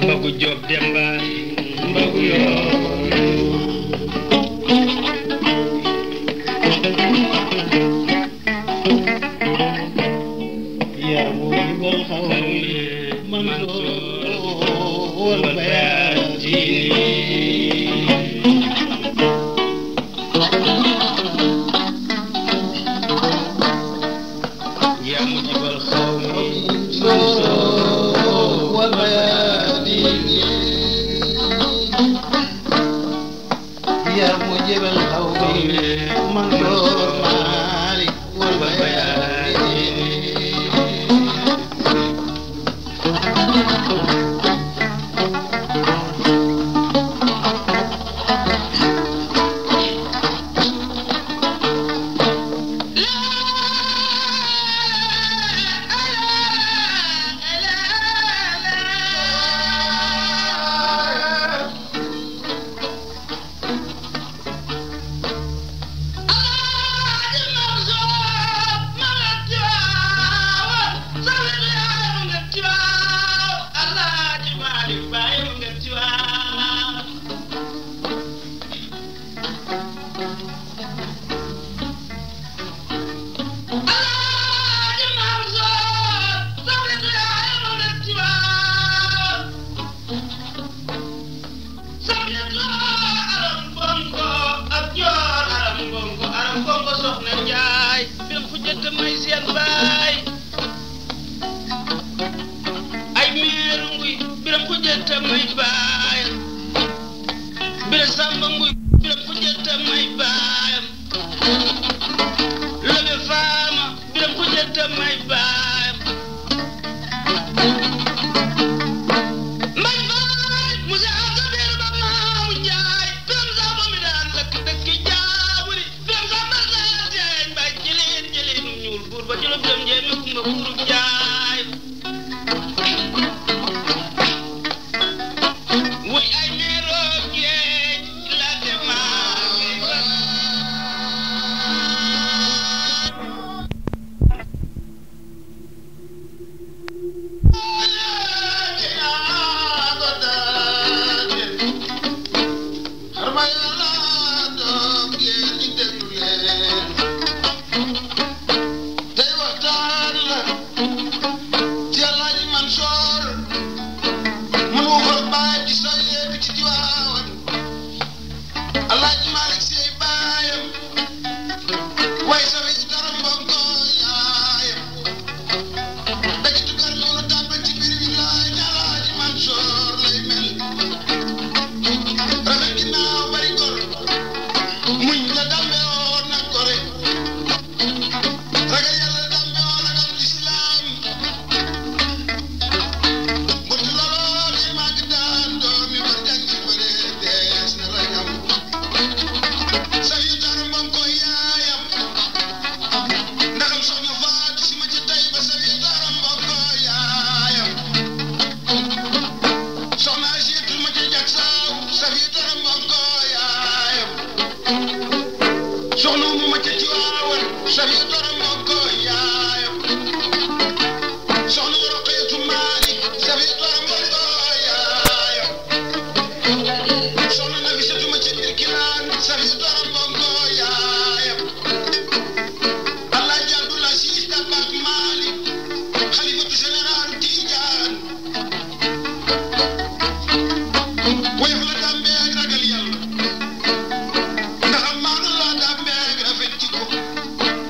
Mbagu Job Demba Mbagu yoo يا مجيب الخوف منصور والبياتي يا مجيب الخوف منصور والبياتي يا مجيب الخوف منصور مالك والبياتي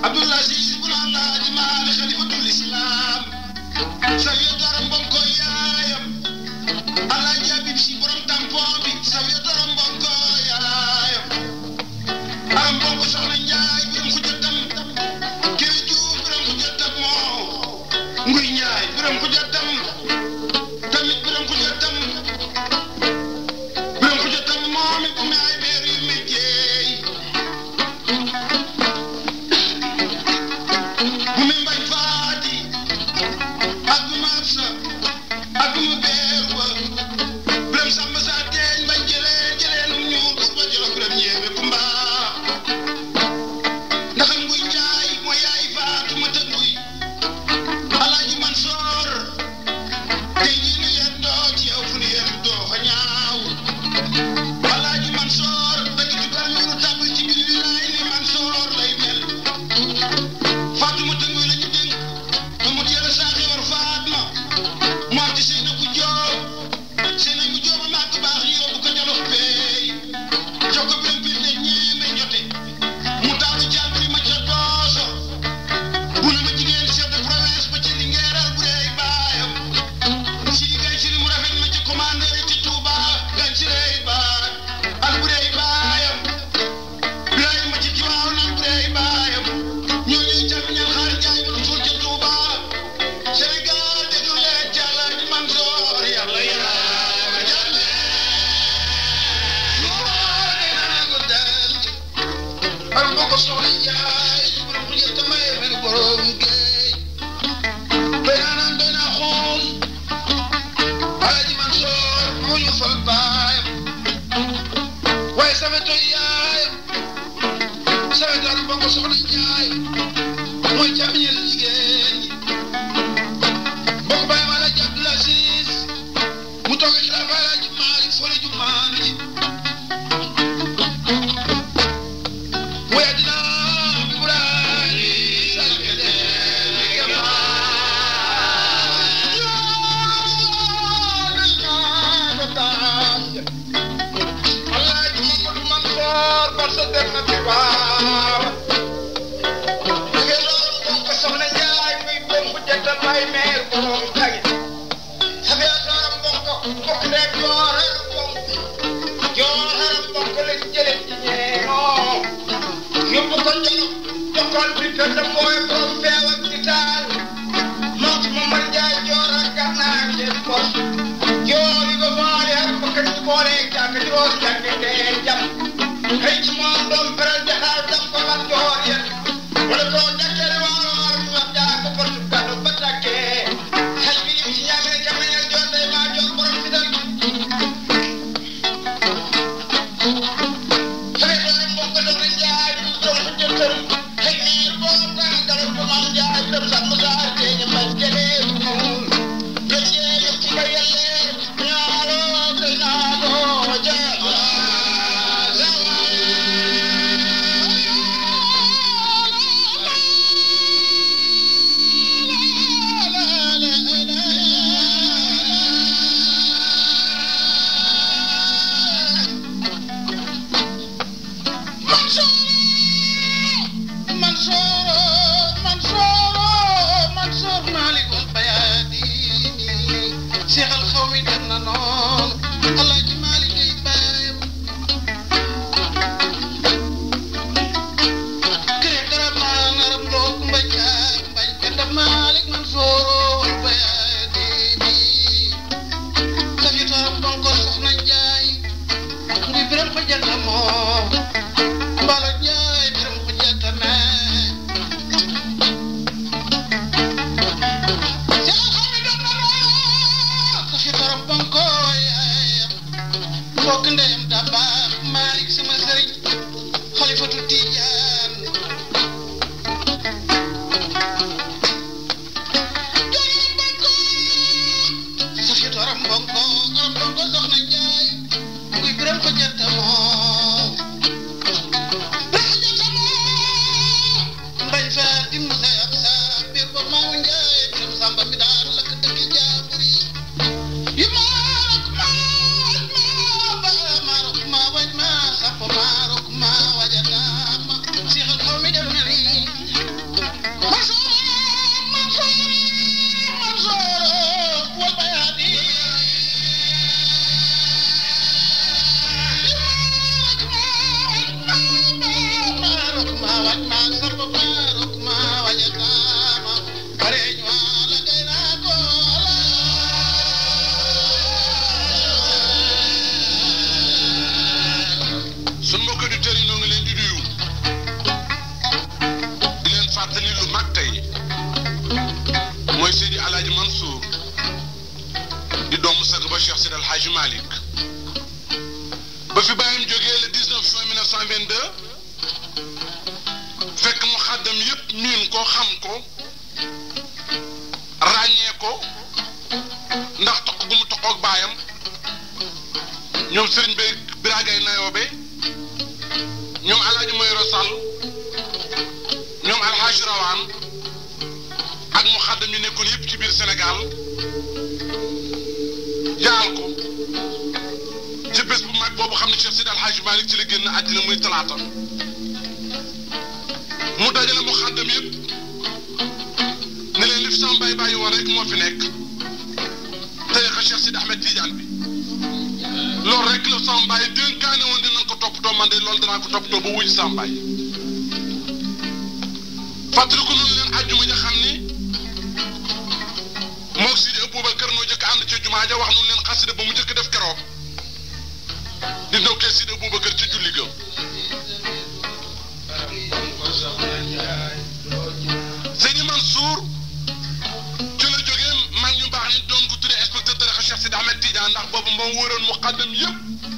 Abdul Aziz ibn Allah di Malik sawe doon bokk soxna Njaay mooy camiñal jigéen ñi bokk bay wala Abdul Aziz mu toog xilaafa Alaaji Maalik fole ju maan ji wayadina Ibrahima salkede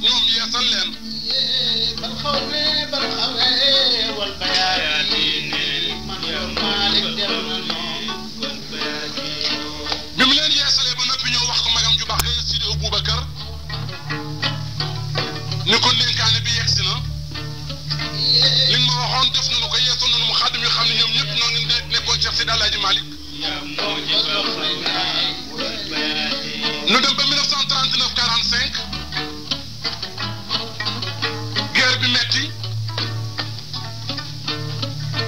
ñoom yeesal leen. bi mu leen yeesalee ba noppi ñëw wax ko magam ju baax Sidi Aboubacar ni ko dénkaane bi yegsi na li nga ma waxoon def nañu ko yeesoon nañu mu xaadim yu xam ne ñoom ñëpp ñoo ngi nekkoon Cheikh Sidi Alaaji Malick ñu dem ba 1939 45 guerre bi metti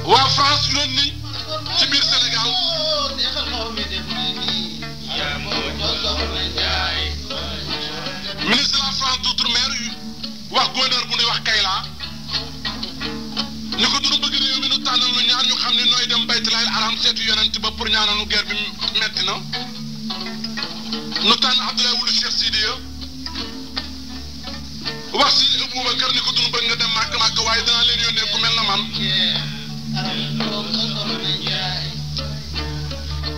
waa France yónni ci biir Sénégal ministre de la France d'outre-mer wax gouverneur bu ñuy wax Kayla ñu ko dunu bëgg réew mi nu tànnal nu ñaar ñu xam ne nooy dem baytulaay aram seetu yonent ba pour ñaanal nu guerre bi metti na nu tànn Abdoulaye Wulu Cheikh Sidiya wax si Aboubacar ni ko dunu bëgg nga dem màkk waaye danaa leen yónnee ku mel na man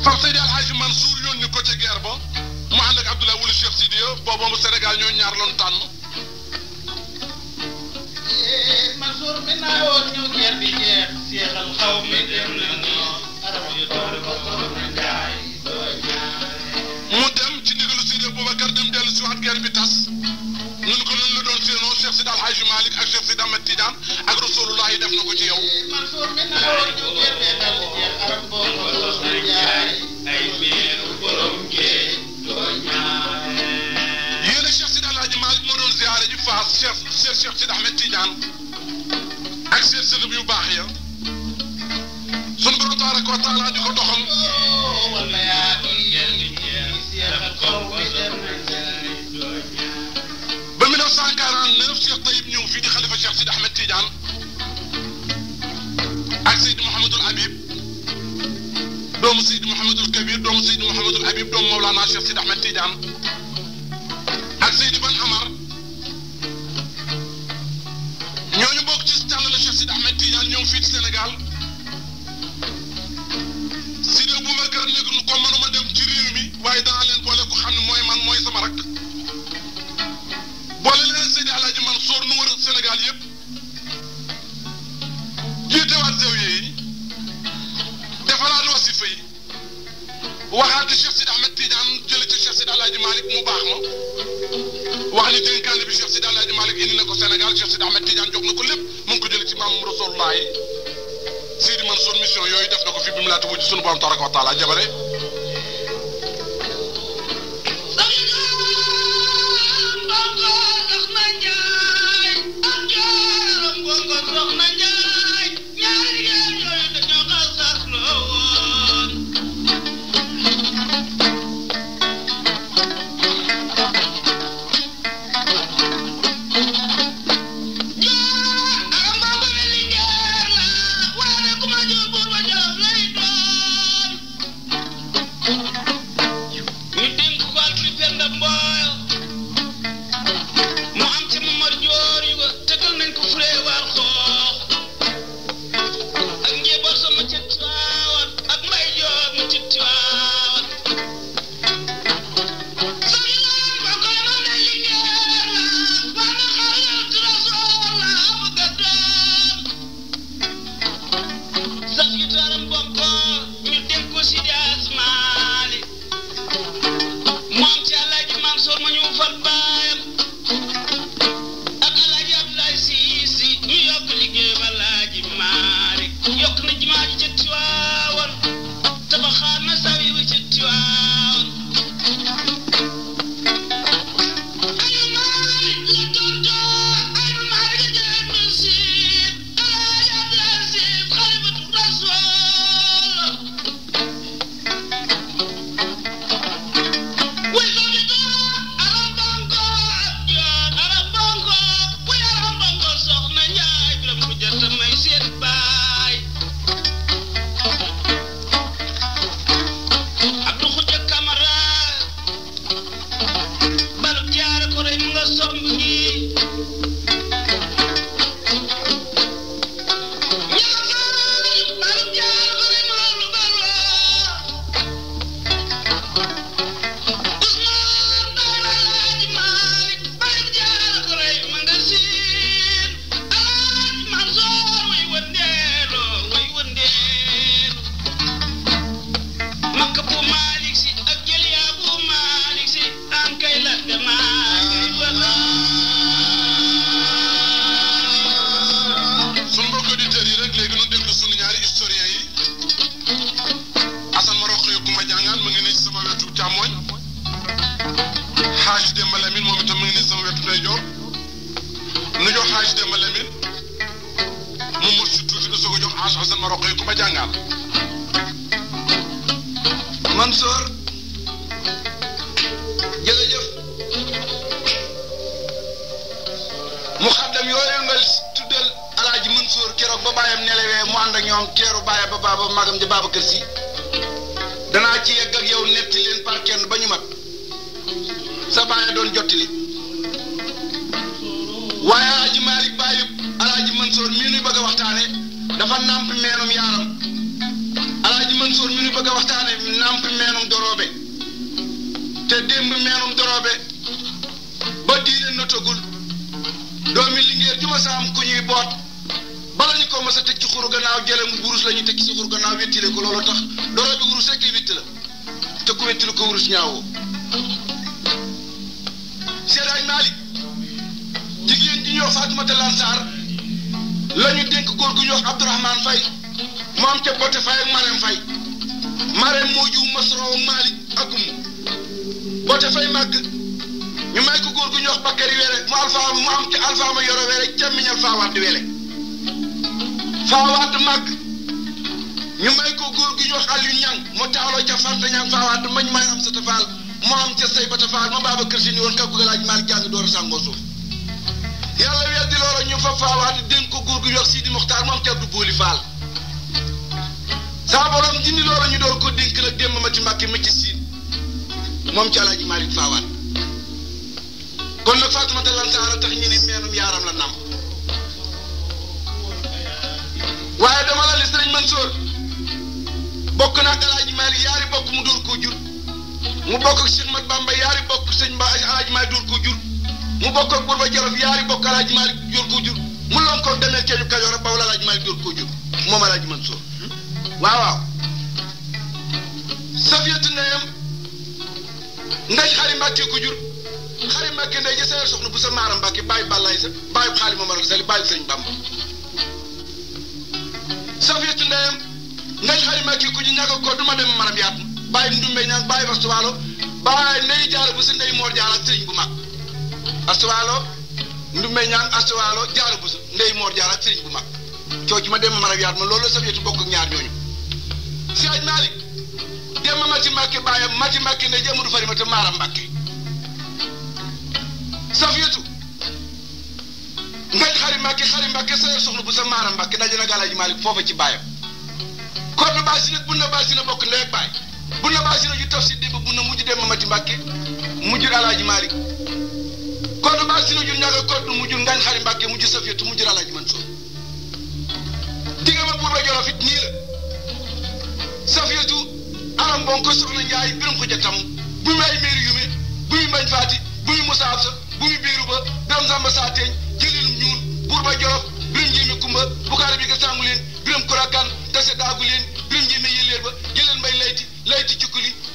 far Seydi Alhaji Mansour yónni ko ca guerre ba mu ànd ak Abdoulaye Wulu Cheikh Sidiya boobu mu Sénégal ñoo ñaar loon tànn Mansour mi naa woon ñu guerre bi jeex seexal xaw mi dem na mu dem ci ndigalu Seydi Aboubacar dem dellu si waat guerre bi tas ñun ko noonu la doon séenoo Cheikh Sidi Alhaji Malick ak Cheikh Sidi Ahmed Tidiane ak Rasulullah yi def na ko ci yow. Mansour mi naa woon ñu guerre bi dal di jeex arab boobu soxna Njaay ay meeru borom géej doo ñaare. yéen a Cheikh Sidi Alhaji Malick moo doon ziare ji Fass Cheikh Sidi Ahmed Tidiane ak seen sëriñ yu baax ya sunu borom tabaraka wa taala di ko doxal. wala yaa doon guerre bi jeex seexal xaw mi dem na Njaay doo ñaare. ba 1949 Cheikh Taïb ñëw fii di xalifa Cheikh Sidi Ahmed Tidiane ak Seydi Mouhamadul Habib doomu Seydi Mouhamadul Kabir doomu Seydi Mouhamadul Habib doomu Mawlana Cheikh Sidi Ahmed Tidiane ak Seydi Ban Amar ñooñu bokk ci tàllale Cheikh Sidi Ahmed Tidiane ñëw fii ci Sénégal Sidi Aboubacar nekk nu ko mënuma dem ci réew mi waaye danaa leen boole ko xam ne mooy man mooy sama rakk boole leen Seydi Alhaji Mansour nu war Sénégal yëpp jiitewaat zawiya yi defaraat wasifa yi waxaat Cheikh Sidi Ahmed Tidiane jële ci Cheikh Sidi Alhaji Malick mu baax ma wax ni dénkaane bi Cheikh Sidi Alhaji Malick indi na ko Sénégal Cheikh Sidi Ahmed Tidiane jox na ko lépp mu ngi ko jële ci maam Rasulullah yi Seydi Mansour mission yooyu def na ko fi bi mu laata wujj sunu borom tabaraka wa taala jabare soxna ma roqee ku ma jàngal Mansour jërëjëf mu xaddam yooyu nga tuddal alaaji Mansour keroog ba bàyyam nelawee mu ànd ak ñoom teeru bàyyi ba baaba magam di Babacar Si danaa ci yegg ak yow netti leen par kenn ba ñu mat sa bàyyi doon jottali waaye alaaji Malick bàyyi alaaji Mansour mii nuy bëgg a waxtaane dafa nàmp meenum yaaram alaaji Mansour mi nuy bëgg a waxtaane nàmp meenum doroobe te démb meenum doroobe ba diine notagul doomi Linguère ju ma saam ku ñuy boot bala ñu ko mos a teg ci xuru gannaaw jële mu wurus la ñu teg ci xuru gannaaw wettile ko loolu tax doroobe wurus rek witti la te ku wettile ko wurus ñaawoo Seedaay Malick jigéen ji ñuy wax Fatoumata Lansar la ñu dénk góor gu ñuy wax Abdourahmane Faye mu am ca Bote Faye ak Marème Faye Marème moo jiw Masoro ak Malick ak Umu Bote Faye màgg ñu may ko góor gu ñuy wax Bakary Wele mu am ca Alpha ma yoro Wele càmmiñal Fawade Wele Fawade màgg ñu may ko góor gu ñuy wax Aliou Niang mu taaloo ca Fanta Niang Fawade mañ may am sa tafaal mu am ca say ba tafaal ma Babacar Si ni woon kàggu laaj Malick jàng door a sàngoo suuf yàlla weddi loola ñu fa Fawade dénk ko góor gu ñuy wax Sidi Mokhtar mu am ca Abdou Booli Fall saa borom dindi loola ñu door ko dénk nag démb ma ci Mbàkke mi ci siin moom ci Alaaji Malick Fawade kon nag Fatoumata Lansar a tax ñu ni meenum yaaram la nam waaye dama la li Sëriñ Mansour bokk na ak Alaaji Malick yaari bokk mu door koo jur mu bokk ak Cheikh Mat Bamba yaari bokk sëñ Ba Alaaji Malick door koo jur mu bokk ak Bourba Jolof yaari bokk Alaaji Malick door koo jur mu lonkoon demee Ceeñu Kajoor ak Bawol Alaaji Malick door koo jur moom Alaaji Mansour waaw waaw Safiyatu ndeyam ndey Xari Mbàkke ko jur Xari Mbàkke ndey ja sayar soxna bu sa Maara Mbàkke bàyyi bàllaay sa bàyyi xaali Momar Sali bàyyi sëñ Bamba Safiyatu ndeyam ndey Xari Mbàkke ko jur ñàkk ko duma dem maram yaat bàyyi ndumbe ñaan bàyyi astuwaalo bàyyi ndey jaara bu sa ndey moor jaara ak sëriñ bu mag astuwaalo ndumbe ñaan astuwaalo jaara bu sa ndey moor jaara ak sëriñ bu mag coo ci ma dem maram yaat ma loolu Safiyatu bokk ak ñaar ñooñu Siyaaj Malick dem Mati Mbàkke baayam Mati Mbàkke ndey Amadou Farimata Maara Mbàkke Safiyatu ngay Xari Mbàkke sayar soxna bu sa Maara Mbàkke daje nag Alaaji Malick foofa ci baayam kon baa si nag bu na baa si na bokk ndey ak baay bu na baa si na yu taf si démb bu na mujj dem Mati Mbàkke mujj Alaaji Malick kon baa si na jur ñaga kodd mujj ngañ Xari Mbàkke mujj Safiyatu mujj Alaaji Mansour digga ma Buurba Jolof it nii la Safiyatu aram bon ko soxna Njaay biram ko jatam bu muy ay meeri yume bu muy mbañ faati bu muy musaab sa bu muy biiru ba biram samba saa teeñ jëlilum ñuul Buurba Jolof biram njéeme kumba bukaare bi ga sàngu leen biram kurakan tase daagu leen biram njéeme yëleer ba jëleen mbay layti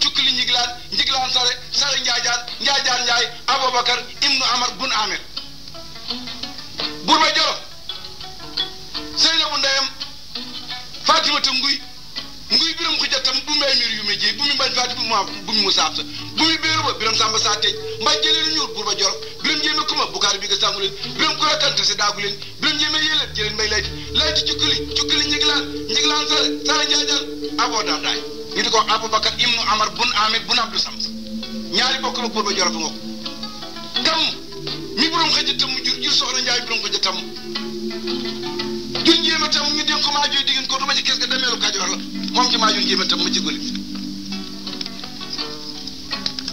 cukkuli njiglaan sare njaajaan njaay Abubakar ibnu Amar bun Amer Buurba Jolof Seynabu ndeyam Fatimata nguy biram ko jattam bu mbay mir yu méjee bu mu mbañ faati bu mu musaab sa bu mu béeru ba biram samba saa teeñ mbay jëleen ñuur Buurba Jolof biram njéeme kuma bukaari bi ga sàngu leen biram ku rakkante si daagu leen biram njéeme yéeleen jëleen mbay layti cukkili njiglaan sare njaajaan aboo daay ñu di ko Abubakar ibnu Amar bun Amir bun Abdou Sams ñaari bokk na Buurba Jolof nga ko tam mi borom ko jattam mu jur soxna Njaay biram ko jattam jur njéeme tam ñu dénk ko maa jooy diggéen ko duma ci kees ga demeelu Kajoor la moom ci maa jur njéeme tam ma ci goli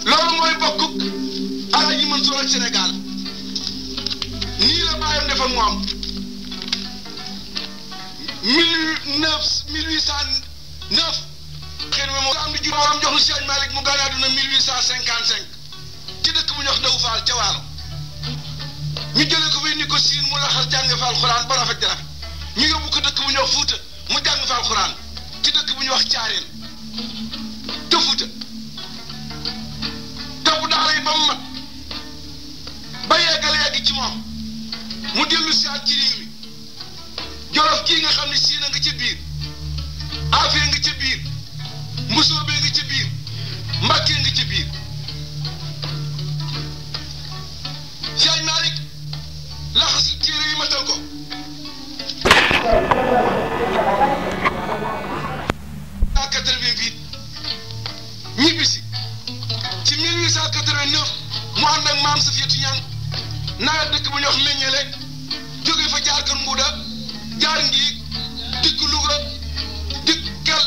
loolu mooy bokkuk Alaaji Mansour ak Sénégal nii la bàyyam def ak moom 1809 xëy na moom am di jur moom jox lu Siyaaj Malick mu gane àdduna 1855 ci dëkk bu ñu wax Daw Faal ca Waalo ñu jëlee ko fi ni ko siin mu laxas jàng fa alxuraan ba rafet rafet ñu yóbbu ko dëkk bu ñu wax Fuuta mu jàng fa alxuraan ci dëkk bu ñu wax Caareen te Fuuta topp daara yi ba mu mat ba yegg ci moom mu dellu siyaat ci réew mi Jolof kii nga xam ne Siin a nga ca biir Afee nga ca biir Mbusoobe nga ca biir Mbàkke nga ca biir Siyaaj Malick laxas téere yi matal ko nawet dëkk bu ñuy wax meññele jóge fa jaar Kër Mbuuda jaar Ngiig dikk Louga dikk Kel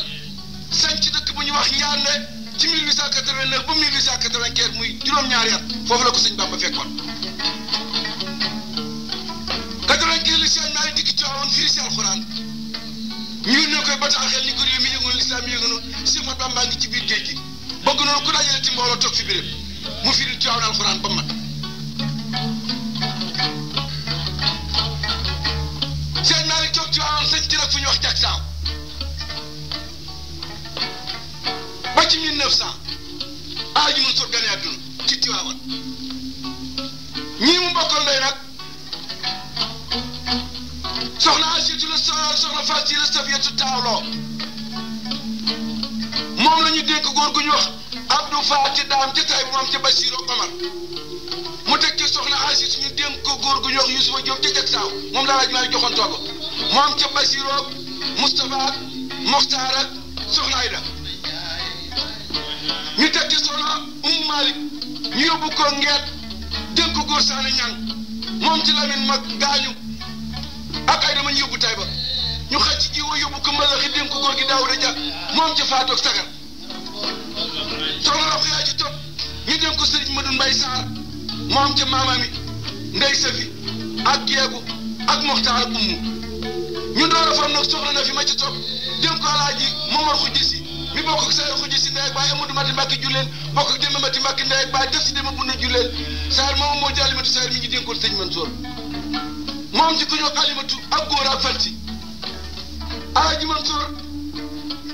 sañ ci dëkk bu ñuy wax Ñaande ci 1889 ba 1895 muy juróom-ñaari at foofu la ko sëñ Bamba fekkoon 95 li sëñ Maalik dikk Tiwaawan firi si alxuraan ñu ne koy bataaxel ni ko réew mi yëngu lislaam yëngu Cheikh Mat Bamba ngi ci biir géej gi bëgg noonu ku dajale ci mbooloo toog fi béréb mu firi Tiwaawan alxuraan ba mat sëñ Maalik toog Tiwaawan sëñ ci nag fu ñuy wax jak saaw ba ci 1900 Alaaji Mansour gane àdduna ci Tiwaawan ñii mu bokkal ndey nag soxna Asiitu la soxna Faati la Safiyatu taawloo moom la ñu dénk góor gu ñu wax Abdou Faati daam ca tay bu am ca Basiiru Omar mu teg ci soxna Asiitu ñu dénk ko góor gu ñu wax Yusufa Jóob ca jag saaw moom la Alaaji Maalik joxoon toogo mu am ca Basiiru ak Mustafa ak Moxtaar ak soxna Ayda ñu teg ci soxna Malik ñu yóbbu ko Ngeet dénk ko góor saane ñang moom ci Lamin mag gaañu ak ay dama ñu yóbbu Tayba ñu xaj ci jiwo yóbbu ko Mbalaxi dénk ko góor gi Daawuda Ja moom ca faatoog sagar soxna Rox yaa ci topp ñu dénk ko Sëriñ Madu Mbay Saar moom ca maamami Ndey Safi ak Geegu ak Moxtaar ak Ummu ñu door a fam nag soxna na fi ma ci topp dénk ko Alaaji Momar Xujji Si mi bokk ak Sayar Xujji Si ndey ak baay Amadou Mati Mbàkke julleen bokk ak Demba Mati Mbàkke ndey ak baay def si Demba Bunna julleen Sayar moom moo jàll Alimatu Sayar mi ngi dénkoon sëñ Mansoor moom ci ku ñu Alimatu ak góor ak falti Alaaji Mansoor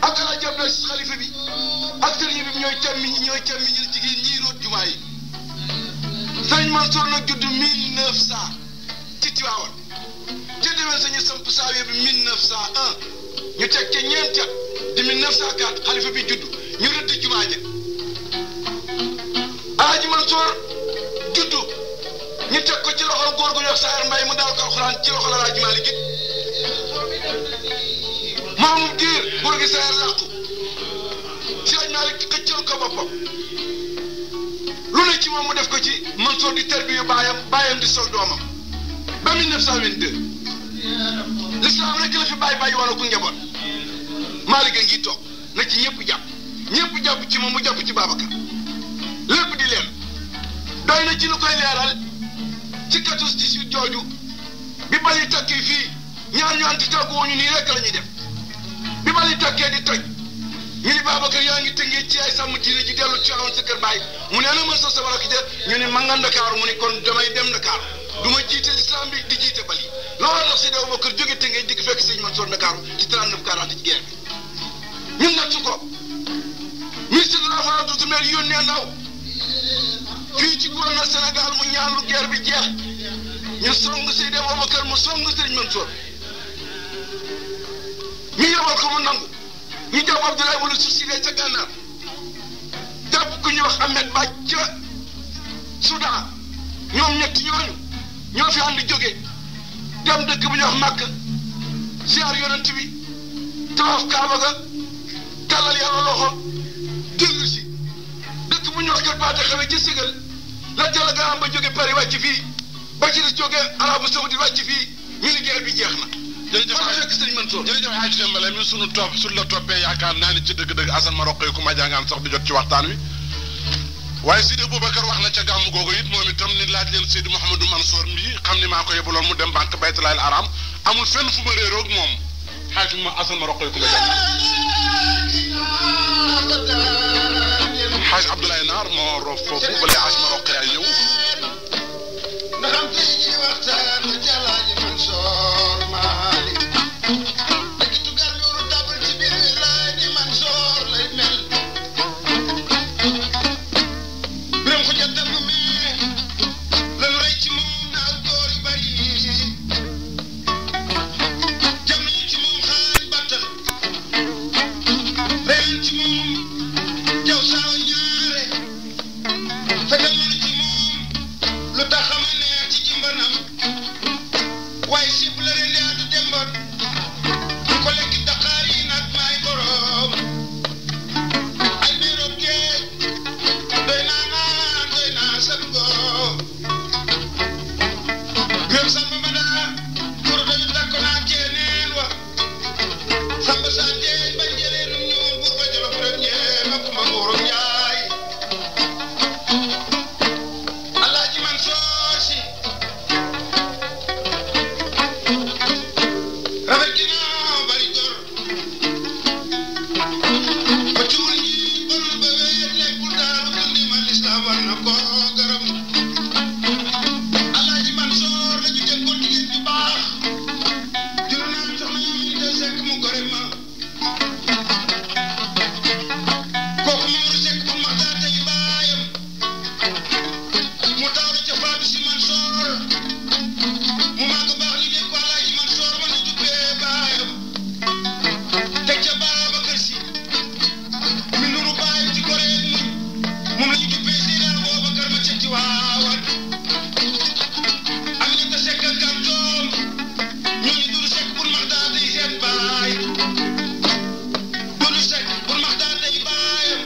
ak Alaaji Abdoulaye Si xalifa bi ak sëriñ bi ñooy càmmiñ jigéen ñii root jumaa yi sëñ Mansoor nag judd 1900 ci Tiwaawan ca déwén sañu samp saawiya bi 1901 ñu teg ca ñeenti at di 1904 xalifa bi judd ñu rëdd jumaa ja Alaaji Mansoor judd ñu teg ko ci loxol góor gu ñuy wax Sayar Mbay mu daal ko alxuraan ci loxol Alaaji Maalik it moomum diir góor gi Sayar làqu Alaaji Maalik xëccal ko boppam lu ne ci moom mu def ko ci Mansoor di terbiyu baayam di sol doomam ba 1922 l'islam rek la fi bàyyi wala ku njaboot Maalik a ngi toog na ci ñëpp jàpp ci moom mu jàpp ci Babacar lépp di leen doy na ci lu koy leeral ci 14-18 jooju bi bali takki fii ñaar ñu anti tàggu woñu nii rek la ñuy def bi bali takkee di toj ñu ni Babacar yaa ngi tëngee ci ay sàmm diine ji dellu ci awoon sa kër bàyyi mu ne ana ma sa sama rakk ja ñu ni ma nga Ndakaaru mu ni kon damay dem Ndakaaru du ma jiite l'islam bi di jiite bali loolu tax si dew Bakar jóge tëngee dikk fekk sëñ Mansoor Ndakaaru ci 39-40 ci guerre bi ñun nattu ko ministre de la Femme outre-mer yónnee ndaw fii ci gouverneur Sénégal mu ñaan lu guerre bi jeex ñu song Seydi Aboubacar mu song Sëriñ Mansoor ñu yebal ko mu nangu ñu jàpp Abdoulaye wala suuf si dee ca Gànnaar jàpp ku ñuy wax Ahmed Ba ca Soudan ñoom ñett ñooñu ñoo fi ànd jóge dem dëkk bu ñuy wax Màkka siyaar yonent bi tawaaf Kaaba ga tàllal yàlla loxo dellu si dëkk bu ñuy wax Kër Paate xewe ci Ségal la jëla garam ba jóge Paris wàcc fii ba ci des jóge Arabie Saoudite wàcc fii ñu ni guerre bi jeex na. jërëjëf fekk sëñ Mansoor jërëjëf Hadj Dembélé mi sunu topp suñ la toppee yaakaar naa ni ci dëgg-dëgg Assane ma roqee ku ma jàngaan sax du jot ci waxtaan wi waaye Seydi Aboubacar wax na ca gàmm googu it moom itam ni laaj leen Seydi Mouhamadou Mansour mbii xam ni maa ko yebaloon mu dem banque Baytulaahil Haram amul fenn fu ma réeroog moom Hadj ma Assane ma roqee ku ma jàngaan Hadj Abdoulaye Naar moo rof foofu bale Hadj ma roqee ay ñëw ndaxam tey ji waxtaan ci Alaaji Mansoor Maalik dëgg tugal loolu tabal ci biir wilaay di Mansoor lay mel biram ko jot dëgg mi lan rey ci moom naaw góor yu bari jam nañu ci moom xaaj battal reyal ci moom jaw saaw ñaare fekkal nañu ci moom lu tax xamal ne ci jimbanam waaye si bu la leen di àddu dembat ko lekk daqaar yi nag maay borom ay biirob géej doy naa naan doy naa sango kooku Mamadou Seck pour Maxtaar tey baayam mu taaru ca Fatou Si Mansoor mu màgg baax ñu dégg ko Alaaji Mansoor ma ñu duppee baayam teg ca Babacar Si mi nuru baayam ci Gorée muñ moom la ñu duppee Seyda Aboubacar ma ca Tiwaawan Aminata Seck ak Kantoom ñooñu Dudu Seck pour Maxtaar tey seen baay Dudu Seck pour Maxtaar tey baayam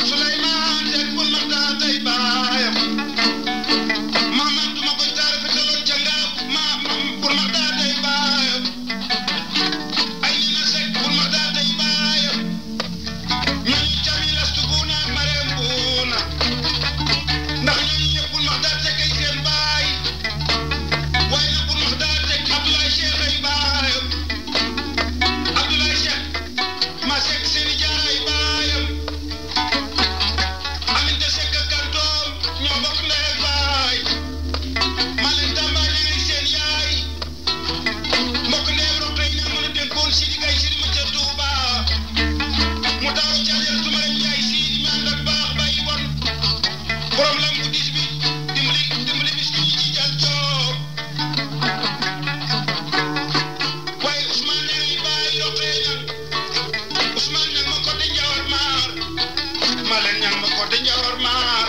Souleymane Seck pour Maxtaar tey baayam Mamadou ma koy taar fetaloon ca Ngaabu pour Maxtaar tey baayam ay Nina Seck pour Maxtaar tey baayam ñooñu Jamila Stuguna ak Marème Bouna ndax ñooñu ñëpp pour Maxtaar Seck ay seen baay waaye nag pour Maxtaar Seck Abdoulaye Cheikh ay baayam Abdoulaye Cheikh ma Seck Seni Diarra ay baayam Aminata Seck ak Kantoom ñoo bokk ndey ak baay Malène Tamba ñooy seen yaay mbokk ndeyam Roqay ñaa mën a dénkoon Sidi Gaye Sidi ma ca Touba mu taaru ci Ajaratu Marème Ndiaye Sidi mi ànd ak baax bàyyi woon borom lam bu dis bi dimbali miskin yi ci jal coob waaye Ousmane ne ay baay Roqay ñang Ousmane ñang ma ko de Njawar Maar Malène ñang ma ko de Njawar Maar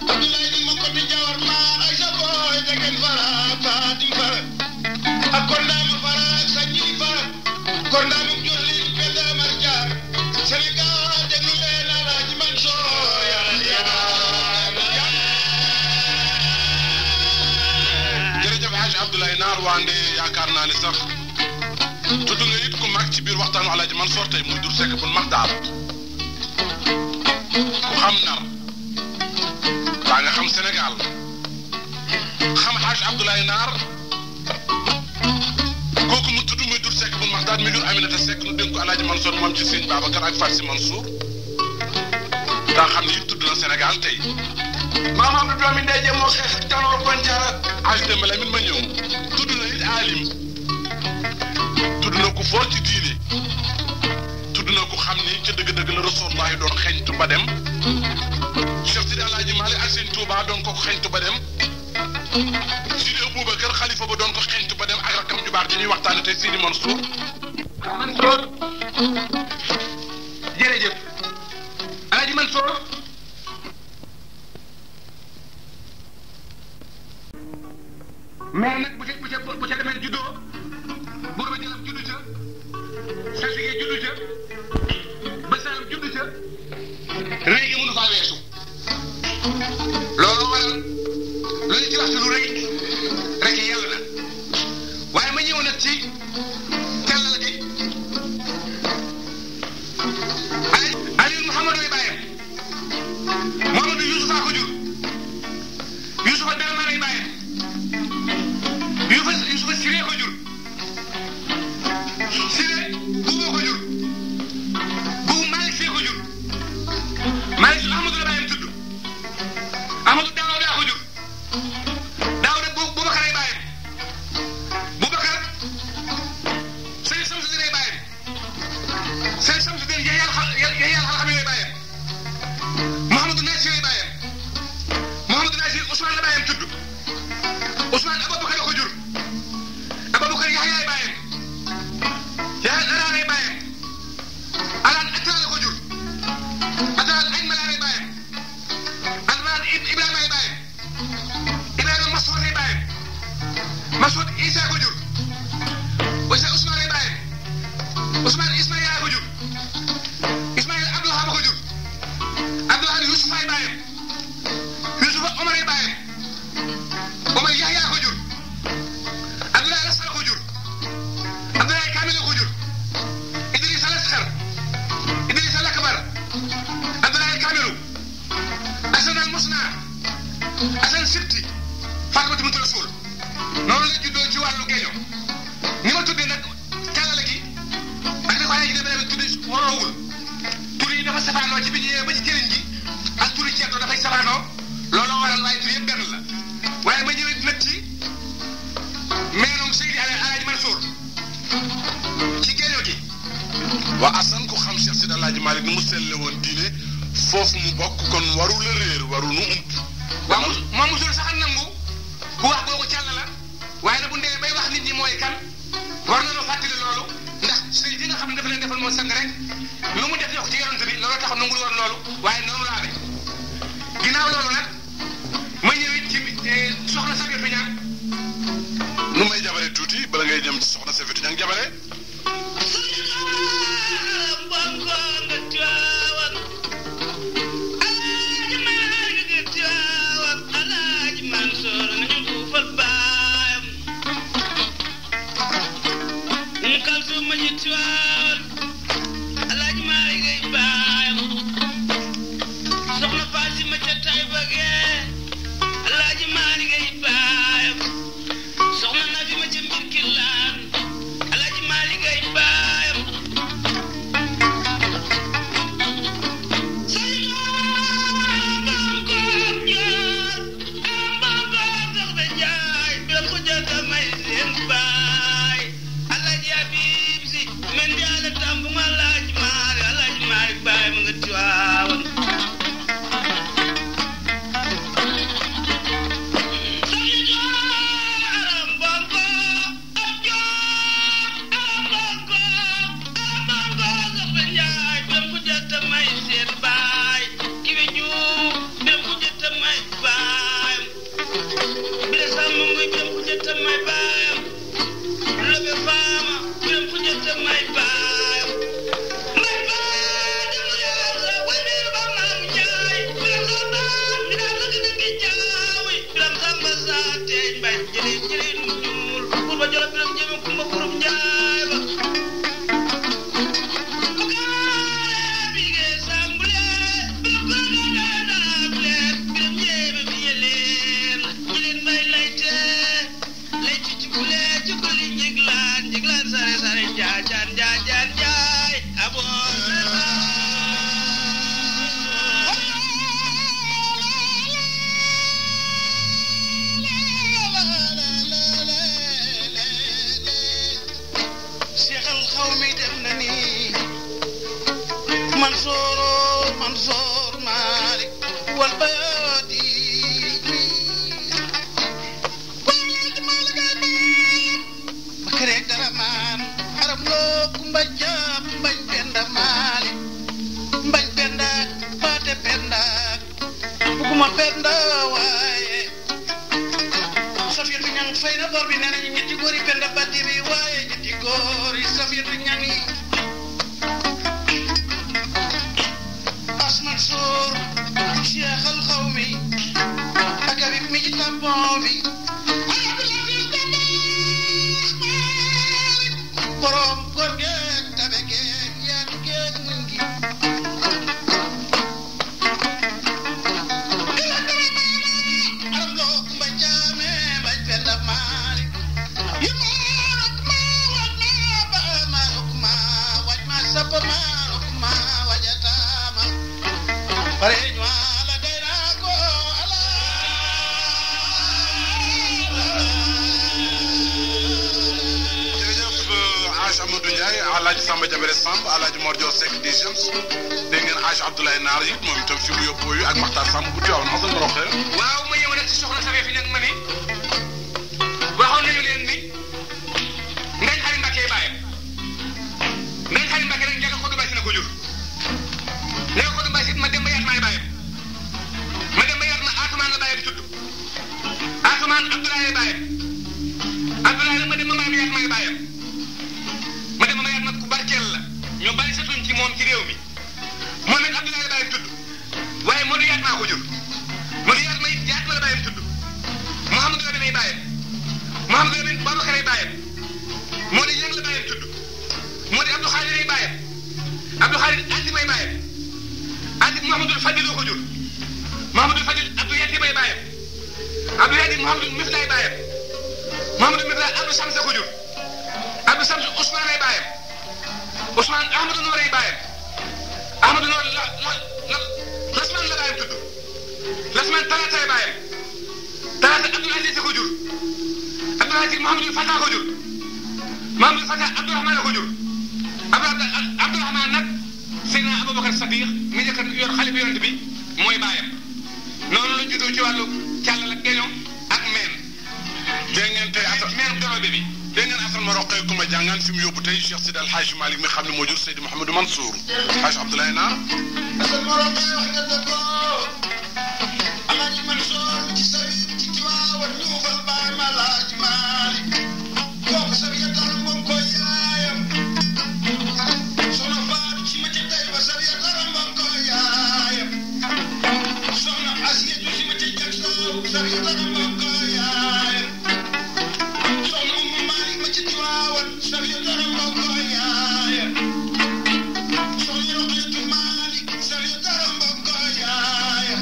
Abdoulaye ñang ma ko de Njawar Maar ay sa booy degen fara Fatim fara ak Kondaama fara ak Sanjiri fara Kondaama Jolin Penda Mar Jaar Sénégal déglu leen Alaaji Mansoor jërëjëf Hadj Abdoulaye Naar Wande yaakaar naa ni sax tudd nga it ku mag ci biir waxtaanu Alaaji Mansoor tey muy Dudu Seck bun Maxtaar ku xam Ndar daa nga xam Sénégal xam Hadj Abdoulaye Naar kooku mu tudd muy Dudu Seck bun Maxtaar mi jur Aminata Seck nu dénk ko Alaaji Mansoor moom ci Sëñ Babacar ak Fatou Si Mansour daa xam ni it tudd na Sénégal tey maamam du doomi ndey je moo xeex ak Tanor Bandiara Hadj Demba Lamine ma ñëw tudd na it alim tudd na ku foor ci diine tudd na ku xam ni ca dëgg-dëgg la Rasulullahi doon xeñtu ba dem Cheikh Sidi Alaaji Maalik ak Sëñ Tuubaa doon ko xeñtu ba dem Sidi Aboubacar xalifa ba doon ko xeñtu ba dem ak rakkam ju baax ji ñuy waxtaane tey Sidi Mansour Mansoor jërëjëf Alaaji Mansoor mais nag bu ca demee juddoo Buurba Jolof juddu ca Saltige juddu ca ba Saalum juddu ca léegi mënu faa weesu loolu waral lu ñu ci wax lu rëy rek yàlla na waaye ma ñëw nag ci tellal gi Aliou Mouhamadou ay baayam Mouhamadou Youssoufa ko jur Youssoufa Dramane ay baayam Youssoufa Siré ko jur Siré Buuba ko jur Buuba Malick Sy ko jur Malick Sy Amadou la baayam tudd Amadou Daouda ko jur Daouda Boubacar ay baayam Boubacar Sëñ Samsudin ay baayam Sëñ Samsudin yàlla xam ay baayam Mouhamadou Nassir ay baayam Mouhamadou Nassir Ousmane la baayam tudd Ousmane Aboubacar ko jur Aboubacar Yahya ay baayam Yahya Alaan ay baayam Alaan Atal ko jur Atal ay Malaan ay baayam Almaan Ibrahima ay baayam Ibrahima Mas'ud ay baayam Mas'ud Isa ko jur Ousmane ay baayam Ousmane Ismaïla ko jur Ismaïla Abdoulahab ko jur Abdoulahab Youssouf ay baayam Youssouf Omar ay baayam Omar Yahya ko jur Abdoulaye Rassal ko jur Abdoulaye Kamil ko jur Idrissa Laskhar Idrissa Lakbar Abdoulaye Kamilu Assane al Musna Assane Sibti Fatimatu Bintu Rasul noonu la juddoo ci wàllu géño ni ma tuddee nag tellal gi ak dafa ay demee tuddi waroowul tur yi dafa safaanoo ci bi ñëwee ba ci jëriñ gi ak turi ceeto dafay safaanoo looloo waral waaye tur yëpp benn la waaye ma ñëwee nag ci meenum Seydi Alaaji Mansour ci géño gi waa Assane ku xam Cheikh Sidi Alaaji Malick ni mu selle woon diine foofu mu bokk kon waru la réer waru nu ump. waaw moom musul sax a nangu bu wax boobu càll la waaye nag bu ndee bay wax nit ñi mooy kan war nañoo fàttali loolu ndax sëy bi nga xam ne dafa leen defal moo sang rek lu mu def yokk ci yonent bi loolu tax nangul woon loolu waaye noonu la amee ginnaaw loolu nag ma ñëw it ci soxna Safiatou Niang. nu may jabare tuuti bala ngay jëm ci soxna Safiatou Niang jabare. Alaaji Samba Jabare Samb Alaaji Mor Dior Seck di James dégg ngeen Aïcha Abdoulaye Naar it moom itam fi mu yóbbu yu ak Makhtar Samb bu Tiwaawan Xasan Morox waaw ma ñëw nag ci soxna Safiatou Niang ma ni waxoon nañu leen ni Ngañ Xari Mbàkke baayam Ngañ Xari Mbàkke rek Njaga Kodu Baay si na ko jur Njaga Kodu Baay si ma dem ba yaat maay baayam ma dem ba yaat ma Atumaan la baayam tudd Atumaan Abdoulaye baayam Abdoulaye ma dem ba maay yaat maay baayam ma dem ba yaat ma ku barkeel la ñu bari satuñ ci moom ci réew mi moom it Abdoulaye baayam tudd waaye Modou yaat maa ko jur Modou yaat ma it yaat ma la baayam tudd Mouhamadou Lamine ay baayam Mouhamadou Lamine Babacar ay baayam Modou Ñang la baayam tudd Modou Abdou Khadir ay baayam Abdou Khadir Asim ay baayam Asim Mouhamadou Fadil ko jur Mouhamadou Fadil Abdou Yatim ay baayam Abdou Yatim Mouhamadou Mifta ay baayam Mouhamadou Mifta Abdou Samsa ko jur Abdou Samsa Ousmane ay baayam Ousmane Ahmadou Noor ay baayam Ahmadou Noor Lasman la baayam tudd Lasman Talata ay baayam Talata Abdoul Aziz ko jur Abdoul Aziz Mouhamadou Fata ko jur Mouhamadou Fata Abdourahmane ko jur Abdourahmane Abdourahmane nag Seydina Aboubacar Sadiq mi njëkk a yor xalifa yonent bi mooy baayam noonu la juddoo ci wàllu càllal ak geño ak meen. dégg ngeen tey meen dorobe bi. dégg ngeen Assane ma roqee ku ma jàngaan fi mu yóbbu tey Cheikh Sidi El Hadj Malick mi xam ne moo jur Seydi Mouhamadou Mansour. Hadj Abdoulaye Naar. Assane ma roqee wax nga dëgg Alaaji Mansour ci sëriñ ci Tiwaawan ñu fal baay ma Alaaji Malick kooku Sariyatan moom ko yaayam soxna Faatu ci ma ca tey ba Sariyatan moom ko yaayam soxna Asiyatu ci ma ca jag saw Sariyatan moom ko yaayam soxna Umu Malick ma ca Tiwaawan Sariyatan moom ko yaayam soxna Roqayatu Malick Sariyatan moom ko yaayam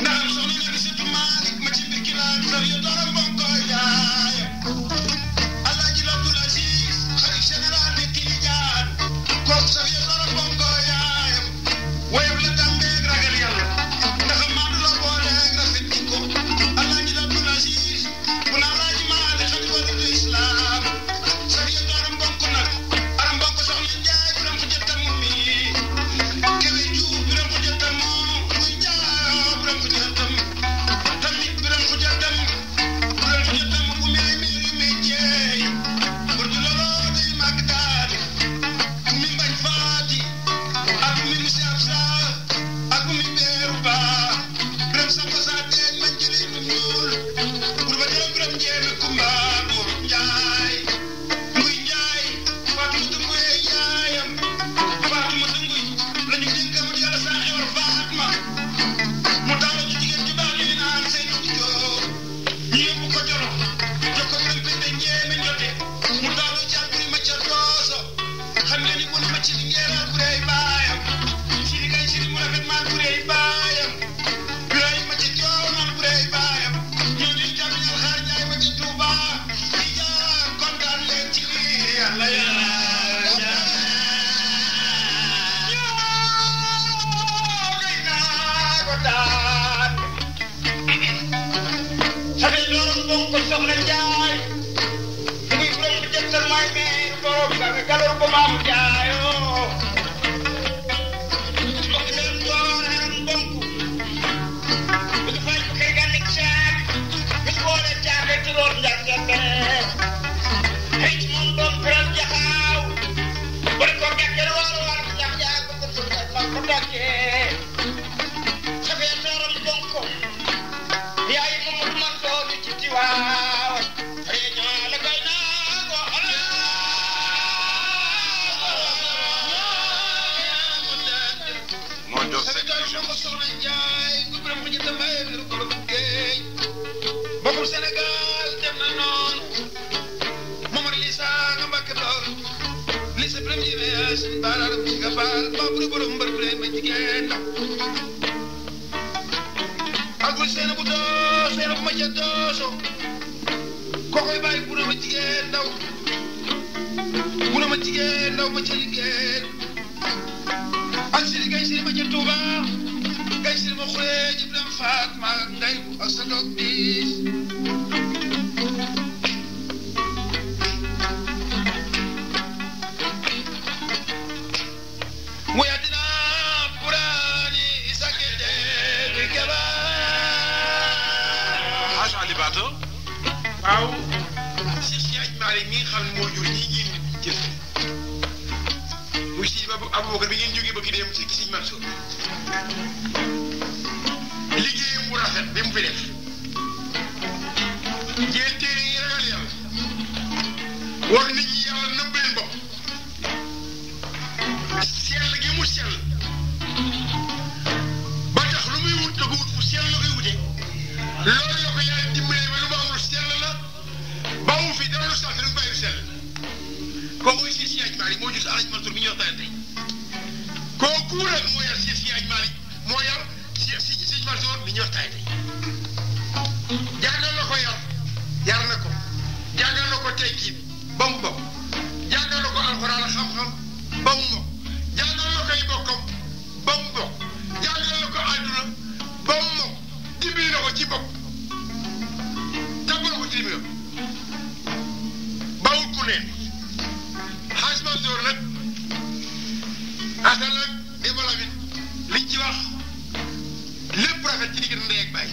ndax soxna Nafisatu Malick ma ci Birkilaan Sariyatan moom ko yaayam Alaaji Abdul Aziz xalifa général de Tidiane kooku Sariyatan moom ko yaayam woyof la tàmbeeg ragal yàlla ndax maandu la booleeg rafet jikko Alaaji Abdul Aziz bu na Alaaji Maalik xalifatul islam Sariyatan mbokk nag ara mbokk soxna Njaay biram ko jëttam mi kewe juuf biram ko jëttam muy jaaro biram ko jëttam tamit biram ko jëttam bu may meeri may jeey bur du loloo day màgg daadi bu mi mbañ faati ak bu mi musi ab saa ak bu mi beeru baa biram samba saa teen man jëli lu ñuul bur ba jëla biram jeeme kumba buur njaay nguy njaay faatu mu dunguy yaayam faatu mu dunguy lañu dénkam di yàlla saa xewar Faatma mu taalo ci jigéen ju baax ñuy naan seen jóg ñu yóbbu ko jolo jox ko biram pende njéeme njote mu taalo ci ak buri ma ca dooso xam nga ni bu nu ma ci lingeeraal bu rëy baayam si li kay si li mu rafet maal bu rëy baayam biray ma ci joonoon bu rëy baayam ñoo di jamiñal xaar njaay ma ci Tuuba di jaar kontaan leen ci lii yàlla yàlla gay naa ko daan safe loolu bokk ko soxna Njaay muy borom bu jëttal may meer borom ga galor ko maam Njaayoo mbokk seen doon xeram bonk bu ñu fay ko kay gànnik saak bu ñu boole caafe ci roor njàngate xëy ci moom doon piral jaxaaw bari ko gàkkee waalo war ñax yaa ko ko suuf la ko dàkkee safe tooram bonk ko yaay Mamadou Mansour bi ci Tiwaawan réunion la koy naa ko moo jor Sénégal ko soxna Njaay gu biram ko jëtta may biru ko lu géej bokkul Sénégal dem na noonu Momar Lissa nga Mbàkke Bawol Lissa premier sin baaraar bu nga baal ba buru borom mbër bu ma jigéen ndaw agul seen bu doo seen bu ma ca dooso kookoy bàyyi bu ma jigéen ndaw bu ma jigéen ndaw ma ca liggéey ak si li gay si ma ca Tuuba gay si ma xuree ji dem Faatma ak ngay ak sa dog bis wuya dina puraani isakete bi keba Hadj Ali Bata. waaw Cheikh Siyaaj Maalik mi nga xam ne moo jur ñi ngeen jëf muy si Aboubacar bi ngeen jógee ba ki dem ci Sëñ Mansour liggéeyam bu rafet bi mu fi def ngeen téere yi ragal yàlla war nit ñi yàlla nëbb leen bopp sell gi mu sell ba tax lu muy wut da ko wut fu sell la koy wute loolu la ko yàlla dimbalee ba lu ma amul sell la ba mu fi dara lu sax lu bàyyi sell kooku mooy Cheikh Siyaaj Maalik moo jur si Alaaji Mansour mi ñu waxtaan tey kooku nag moo yar Cheikh Siyaaj Maalik moo yar Sëñ Mansour mi ñu waxtaan tey jàngal na ko yar na ko jàngal na ko tekkiin ba mu bokk jàngal na ko alxuraan xam-xam ba mu mokk jàngal na ko ay bokkam ba mu bokk jàngal na ko àdduna ba mu mokk dimbali na ko ci bopp tàggu na ko ci lim bawul ku ne Hadj Mansour nag asal nag développé liñ ci wax lépp rafet ci diggante ndey ak baay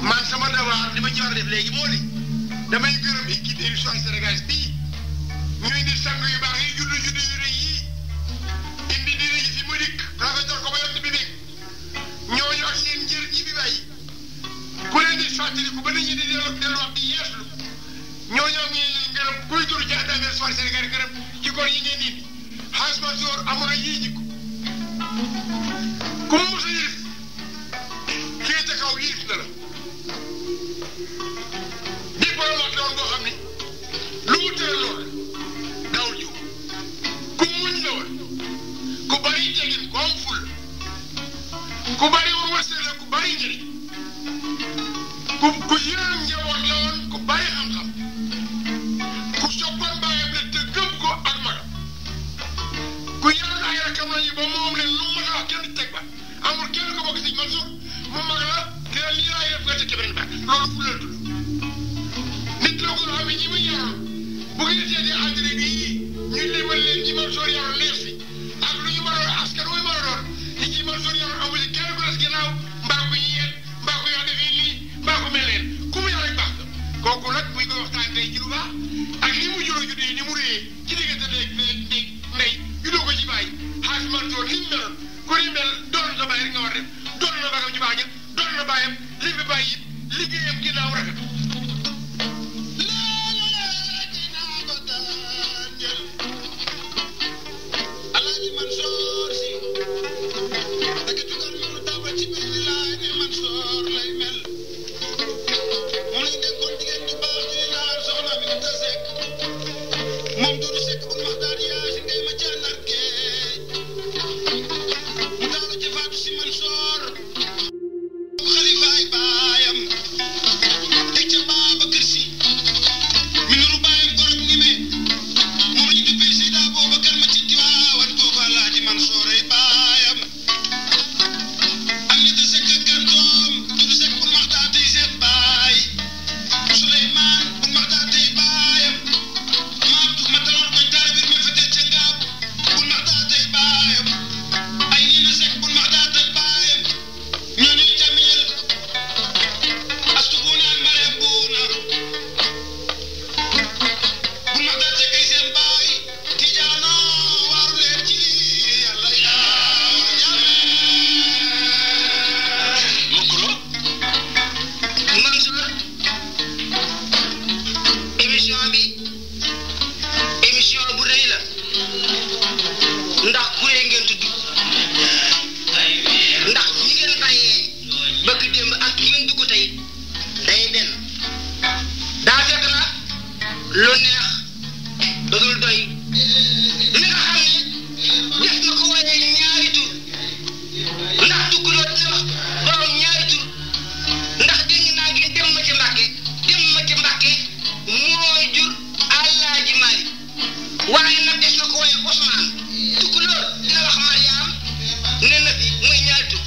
man sama devoir li ma ci war a def léegi moo di damay gërëm équipe émission Sénégal bii ñu indi sang yu baax yi juddu yu rëy yi indi dina ji fi mu dikk rafetal ko ba yont bi nekk ñooñu ak seen njëriñ yi bi bàyyi ku leen di fàttaliku ba nit ñi di delluwaat di yeeslu ñooñu am ngeen gërëm kuy tur ci Adama Soir Sénégal gërëm ci góor yi ngeen indi xaalis ma soor amoon na yii jikko ku mu mos a yilif féete kaw yilif na la di borom ak doon boo xam ni lu mu tëral loolu daawul jiw ku muñ la woon ku bari jegin ku am ful ku bari woon wërsëg la ku bari njëriñ ku yërëm njaboot la woon ku bari xam-xam ku soppoon bàyyam la te gëm ko ak magam ku yaroon ay rakam la ñu ba moom leen lu mën a wax kenn teg ba amul kenn ko bokk si Mansour mu mag la te lii laay def nga tekki beneen baat loolu fu la tudd nit la ko xam ne ñi muy yaroon bu ngeen seetee àddina bii ñu limal leen ñi Mansour yaroon leer si ak lu ñu mën a askan wu ñu mën a doon ñi ci Mansour yaroon amul ci kenn ku des ginnaaw mbaa ko yéen mbaa ko yoo defee lii mbaa ko mel leen ku mu yar rek baax na kooku nag buy koy waxtaan tey ci lu baax ak li mu juróo juddee ni mu réyee ci diggante ndey juddoo ko ci bàyyi xaalis Mansour ni mu meloon ku ni mel doon na bàyyi rek nga war def doon na bagam ci baax ja doon na bàyyam li fi bàyyi it liggéeyam ginnaaw rafet Alaaji Mansour si dëgg tugal melu taba ci biir wilaay ni Mansour lay mel moom lañ déggoon jigéen ju baax ju ñu naan soxna mi ngi ta sekk moom du sekk bu maxtaan yaa si ngay ma jàllar géej mu taalu ci faatu si Mansour xalifaay baayam teg ca Babacar Si mi nuru baayam gorog ñi me moom lañu duppee Seyda Aboubacar ma ci Tiwaawan kooku Alaaji Mansour ay baayam am na da sekk gantoom du sekk bu maxtaan tey seen baay Souleymane bu maxtaan tey baayam ma taloon koñ taara bir ma fete ca ngaab bu maxtaan tey baayam ay nii na sekk bu maxtaan tey baayam ñooñu jamil astu buuna ak mareem buuna bu maxtaan tey kay seen baay Tijaano waaru leen ci yàlla yaa ñame Mokro Mansour émission bi émission bu rëy la ndax kuré ngeen tudd ndax ñi ngeen bàyyee bëgg démb ak ñi ngeen dugg tey day benn daa fekk na lu neex dodul doy li nga xam ne def na ko wayee ñaari tur ndax tukkuloo dina wax borom ñaari tur ndax dégg naa ngeen dem ma ci Mbàkke mooy jur Alaaji Malik waaye nag des na ko wayee Ousmane tukkuloo dina wax Mariam ne na fi muy ñaari tur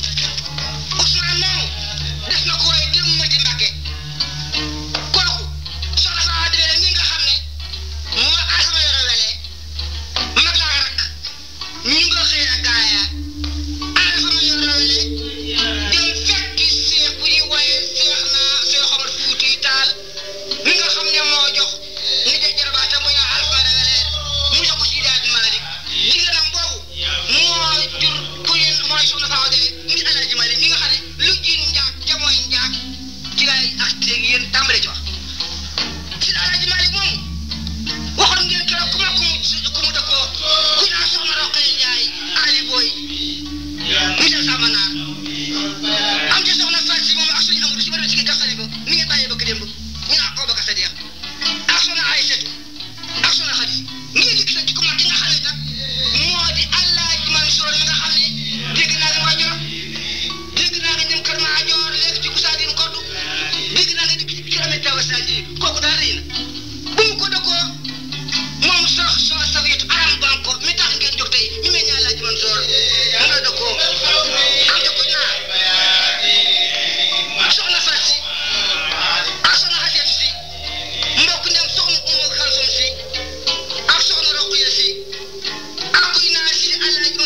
Ousmane moomu des na ko wayee dem ma ci Mbàkke kooku soxna Fawa Deme mi nga xam ne moo asama yoro welee mag laa rak ñu nga xëy na gaaya asama yoro welee dem fekki seex bu ñuy wooyee seex Omar Fuuti Taal mi nga xam ne moo jox ni de jarbaata mu ñaa Alfa Welee mu jox ko Seydi Hadji Malick jigéenam boobu moo jur ku yéen mooy soxna Fawa Deme mi Alaaji Malick mi nga xam ne lu ji njaag ca mooy njaag ci laay ak léegi yéen tàmbale ci wax si Alaaji Malick moomu waxoon ngeen keroog ku mu dëkkoo ku naa soxna Roqee Njaay Ali Boy monsieur Samanaar am ci soxna Fatou si moom ak suñu amul si wàllu ci gas ko ni ngeen bàyyee bëgg démb ñu naan koo bëgg a Sadiya ak soxna Aïssatou ak soxna Khady ngeen dikk sa ci comment ki nga xam ne nag moo di Alaaji Mansour mi nga xam ne dégg naa ne waa Jolof dégg naa nga dem Kër Maajoor léegi ci Koussadine Koddu dégg naa nga dikk ci kilomètre Tawa Sadji kooku daal rëy na bu mu ko dëkkoo moom soo Safiyatu aram banko mi tax ngeen jóg tey ñu mel ni Alaaji Mansour mu nga dëkkoo am te ko ñaar soxna Fatou si ak soxna Xaseetu si mbokk ndem soxna Umu Kalsum si ak soxna Roqiya si ak kuy naa si Alaaji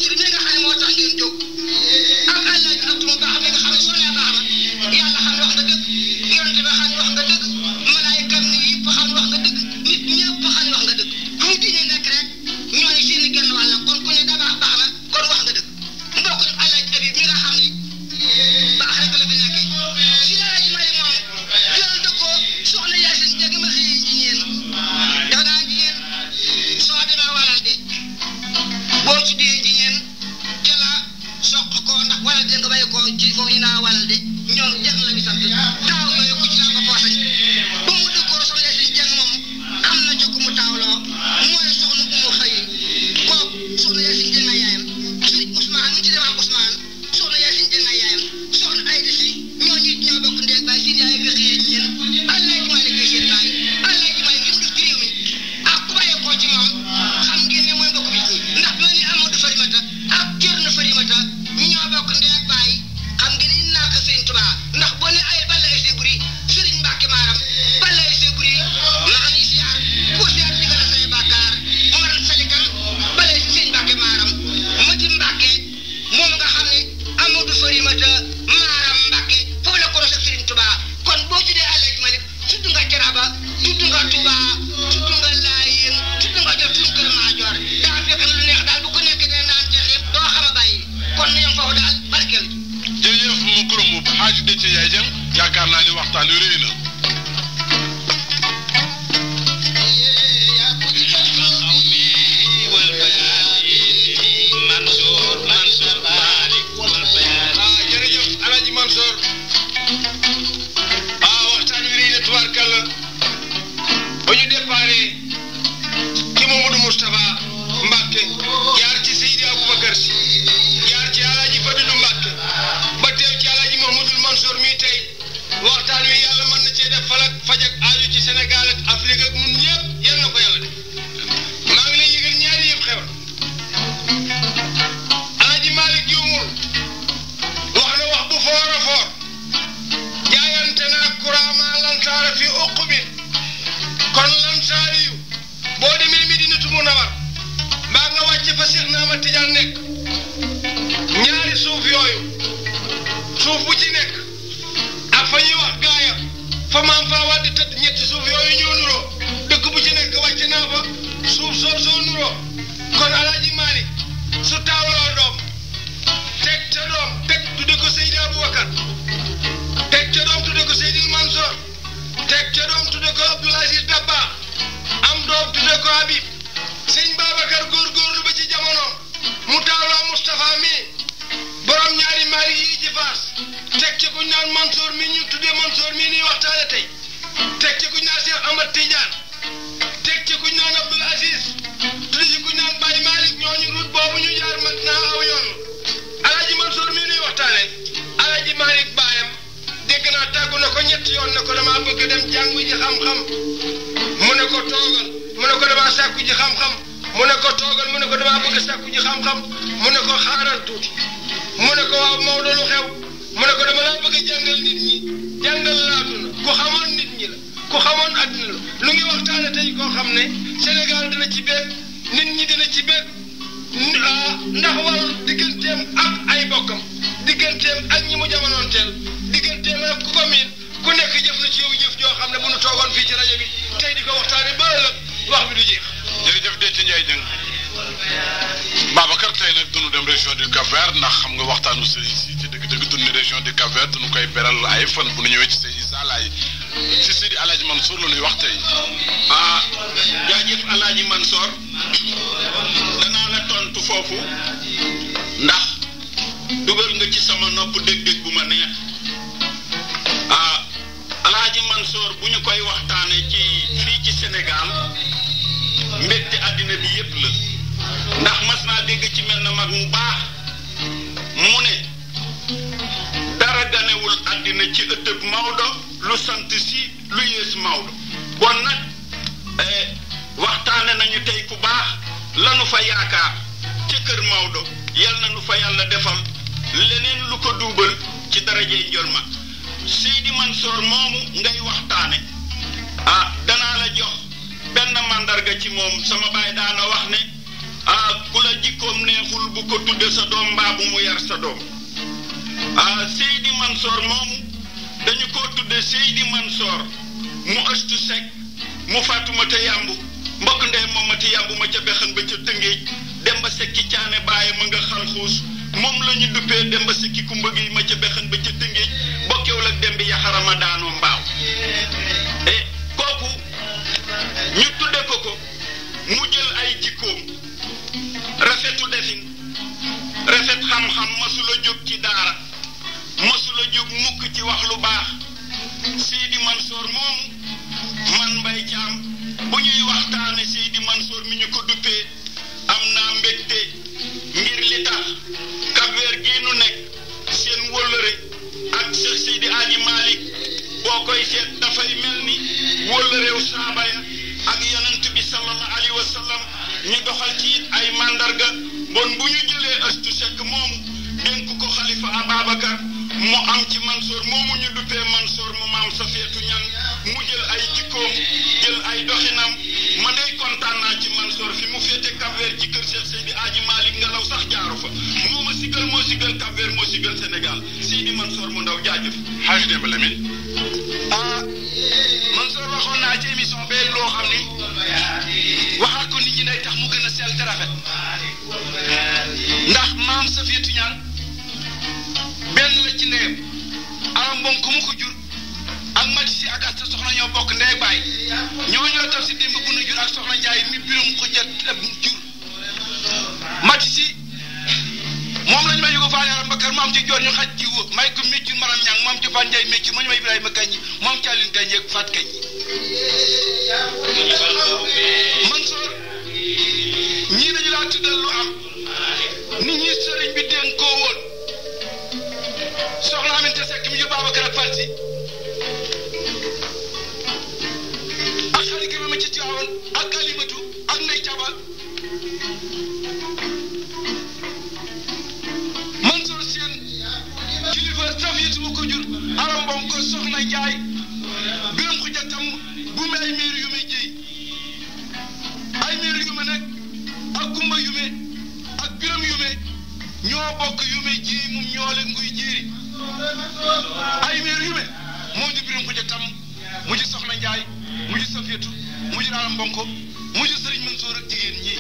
ci foofu ñu naa walal de ñoom jàng la ñu sant taaw yooyu ku ci naa ko poosañ ba mu dëkkoo soxna si jàng moom am na ci ku mu taawloo mooy soxna Umu Xëy kooku soxna Yaasin jàng na yaayam sëriñ Ousmane mu ci demaam Ousmane soxna Yaasin jàng na yaayam soxna Ayda Si ñooñu it ñoo bokk ndéeg baay seen yaay nga xëyee ñeen Alaaji Maalik kay seen baay Alaaji Maalik li mu def ci réew mi ak ku bàyyeekoo ci moom xam ngeen ne mooy mbokk bi ndax ñoo ni Amadou Farimata ak Cerno Farimata ñoo bokk ndéeg baay xam ngeen ni naa ko Sëriñ Tuubaa ndax boo ne ay Balla Ayse Buri Sëriñ Mbàkke Maaram Balla Ayse Buri maa ngi siyaar ku siyaar di nga la say bàkkaar Omar Salikal Balla Ayse Sëriñ Mbàkke Maaram Mati Mbàkke moom nga xam ne Amadou Farimata Maaram Mbàkke foofu la ko roos ak Sëriñ Tuubaa kon boo tuddee Alaaji Malik tudd nga Canaba tudd nga Touba tudd nga Laayeen tudd nga jot tudd Kër Maajoor daa fekk lu neex daal bu ko nekk dee naan ceex yëpp doo xam a bàyyi kon nañu foofu daal barkeel jërëjëf mu kuréel mu xaaju dëcc yaay jëm yaakaar naa ni waxtaan wi rëy na. jërëjëf Alaaji Mansour waxtaan wi rëy na tubaarkàlla ba ñu déparé ci Mamadou Moustapha Mbacke jaar ci Seydi Aboubacar Si jaar ci Alaaji Fadilu Mbacke ba teew ci Alaaji Mahmoudul Mansour mi tey waxtaan wi yàlla mën na cee def falak faj ak aaju ci Sénégal ak Afrique ak ñun ñëpp yal na ko yàlla def maa ngi lay yëgal ñaari yëpp xew Alaaji Malick juumul wax na wax bu foor a foor jaayante naa kuraama lansaara fi uqubin kon lansaari yu boo demee Medinatu Munawwar mbaa nga wàcce fa Seex Naama Tijaan nekk ñaari suuf yooyu suuf bu ci nekk ak fa ñuy wax gaaya fa maam faa waddi tëdd ñetti suuf yooyu ñoo nuroo dëkk bu ci nekk wàcce naa fa suuf soo nuroo kon Alaaji Maalik su taawloo doom teg ca doom teg tudde ko Seydi Aboubacar teg ca doom tudde ko Seydi Mansour teg ca doom tudde ko Abdoul Aziz Dabakh am doom tudde ko Habib sëñ Babacar góorgóorlu ba ci jamonoom mu taawloo Moustapha mi borom ñaari Maalik yi ci Faas teg ca ku naan Mansour mi ñu tuddee Mansour mi nii waxtaane tey teg ca ku naan Cheikh Ahmad Tidiane teg ca ku naan Abdoul Aziz tudde ci ku naan Baye Malick ñooñu route boobu ñu jaar mat naa aw yoon Alaaji Mansour mi nii waxtaane Alaaji Malick baayam dégg naa tàggu na ko ñetti yoon ne ko damaa bëgg dem jàngu ji xam-xam mu ne ko toogal mu ne ko damaa sàkku ji xam-xam mu ne ko toogal mu ne ko damaa bëgg sàkku ji xam-xam mu ne ko xaaral tuuti mu ne ko waaw Maodo lu xew mu ne ko dama laa bëgg a jàngal nit ñi jàngal la àdduna ku xamoon nit ñi la ku xamoon àdduna la lu ngi waxtaane tey koo xam ne Sénégal dina ci beeg nit ñi dina ci beeg ndax wàllu digganteem ak ay bokkam digganteem ak ñi mu jamonoonteel digganteem ak ku ko miin ku nekk jëf na ci yow jëf joo xam ne bu nu toogoon fii ci rajo bi tey di ko waxtaane ba ëllëg wax bi du jeex. jërëjëf Déthié Ndiaye Dieng Babacar tey nag dunu dem région du Cap-Vert ndax xam nga waxtaanu sëriñ si ci dëgg-dëgg dunu région du Cap-Vert dunu koy beral ay fan bu nu ñëwee ci Seydi Issa Laye ci Seydi Alaaji Mansour la ñuy wax tey. jaajëf Alaaji Mansour danaa la tontu foofu ndax dugal nga ci sama nopp dég-dég bu ma neex Alaaji Mansour bu ñu koy waxtaane ci fii ci Sénégal mbégte àddina bi yépp la ndax mas naa dégg ci mel na mag mu baax mu ne dara ganewul àddina ci ëttëb Maodo lu sant si lu yées Maodo bon nag waxtaane nañu tey ku baax lanu fa yaakaar ci kër Maodo yal na nu fa yàlla defal leneen lu ko duubal ci darajey njol ma Seydi Mansour moomu ngay waxtaane danaa la jox benn mandarga ci moom sama baay daana wax ne ku la jikkoom neexul bu ko tudde sa doom mbaa bu mu yar sa doom Seydi Mansour moomu dañu ko tudde Seydi Mansour mu ëstu sek mu Faatumata Yàmbu mbokk ndey moomati yàmbu ma ca bexan ba ca Tëngéej Demba Sekki Caane bàyyi ma nga xalxuus moom la ñu duppee Demba Sekki Kumba gi ma ca bexan ba ca Tëngéej bokkewul ak dem bi yaxarama daanoo mbaaw kooku ñu tudde ko mu jël ay jikkoom rafetu defin rafet xam-xam masula jóg ci daara mosula jóg mukk ci wax lu baax Seydi Mansour moomu man Mbaye Thiam bu ñuy waxtaane Seydi Mansour mi ñu ko duppee am naa mbégte ngir li tax Cap-Vert gii nu nekk seen wóllëre ak Cheikh Seydi Aji Malick boo koy seet dafay mel ni wóllëreew saaba ya ak yonent bi sallallahu alayhi wa sallam ñu doxal ci it ay mandarga bon bu ñu jëlee Astu Sekk moomu dénk ko Xalifa Ababacar mu am ci Mansour moomu ñu duppee Mansour mu maam Safiyatu Ñang mu jël ay jikkoom jël ay doxinam ma dey kontaan naa ci Mansour fi mu féete Cap-Vert ci kër Cheikh Seydi Aji Malick ngelaw sax jaaru fa moo ma sigal moo sigal Cap-Vert moo sigal Sénégal Seydi Mansour mu ndaw jaajëf. xaaju Demba Lamine. Mansour waxoon naa ci émission bee loo xam ni waxaat ko nit ñi day tax mu gën a sell te rafet ndax maam Safiyatu Ñang benn la ci ndeyam aram mbom ku mu ko jur ak mati si ak asta soxna ñoo bokk ndey baay ñoo taf si démb bu nu jur ak soxna Njaay mi birum ko jot jur mati si moom lañu may yugo faale aram bakar maam ci joor ñu xaj ci wó may ko méccur maram ñang moom ci fan Njaay méccur ma ñu may Ibrahima Kañ moom càllin Kañ ak Fat Kañ Mansour ñii dañu laa tuddal lu am nit ñi sëriñ bi dénk koo woon soxna Aminata Seck mi jur Babacar ak Farsi ak xarit gi ma ci Tiwaawan ak Alimatu ak Ndey Caba Mansour seen kilifa Safiyatu mu ko jur aram mbom ko soxna Njaay biram ko jattam bu me ay miir yu may jëy ay miir yu me nag ak gumba yu me ak biram yu me ñoo bokk yu me jëy moom ñoo leen nguy jéeri ay miir yu me moo di biram ko jattam mu ji soxna Njaay mu ji Safiyatu mu ji aram mbonko mu ji Sëriñ Mansour ak jigéen ñi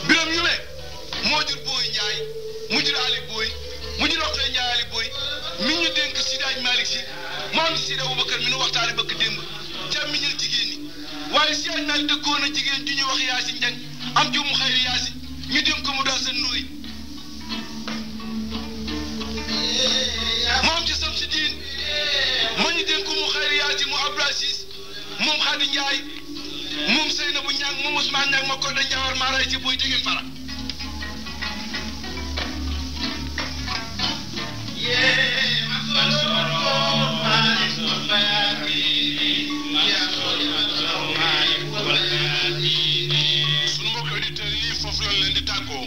biram yu me moo jur Booy Njaay mu jur Ali Booy mu jur Roqee Njaay Ali Booy mi ñu dénk Seydi Aji Malick Si moom si Seydi Aboubacar mi nu waxtaane bëgg démb jàmmiñal jigéen ñi waaye si Aji Malick dëkkoon na jigéen ju ñuy wax Yaasi Njang am ci mu xayri Yaasi ñu dénk ko mu daa sa ndóoy moom ci sam si diin ma ñu dénk ko mu xayri Yaasi mu Abdou Aziz moom Xadi Njaay moom Seynabu Ñang moom Ousmane Ñang ma ko da njawar maaray ci boy tegin fara sunu mbokk auditeurs yi foofu lañ leen di tàggoo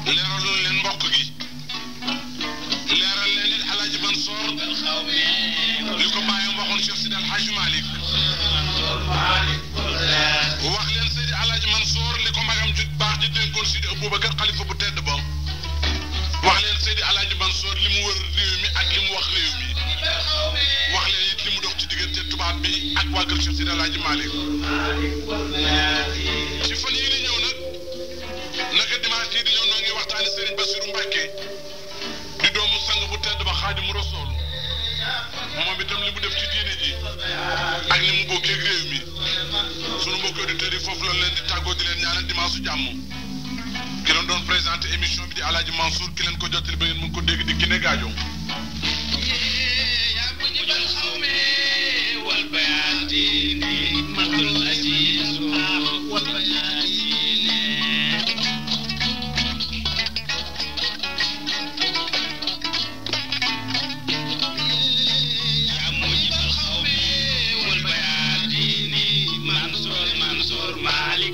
leeralul leen mbokk gi leeral leen it Alaaji Mansour li ko bàyyam waxoon Cheikh Sidi Alhaji Malick wax leen Seydi Alaaji Mansour li ko magam ju baax di dénkoon Sidi Aboubacar xalifa bu tedd ba wax leen Seydi Alaaji Mansour li mu wër réew mi ak li mu wax réew mi wax leen it li mu dox ci diggante tubaab bi ak waa kër Cheikh Sidi Alhaji Malick ci fan yii di ñëw nag naka dimanche yii di ñëw noo ngi waxtaani Serigne Bassirou Mbacké di doomu sang bu tedd ba Xaadimu Rasuul moom itam li mu def ci diine ji ak ni mu bokkee réew mi sunu mbokki auditeurs yi foofu lañ leen di tàggoo di leen ñaanal dimanche su jàmm ki leen doon présenté émission bi di Alaaji Mansour ki leen ko jottali ba ngeen mën ko dégg di Kiné Gadio Malik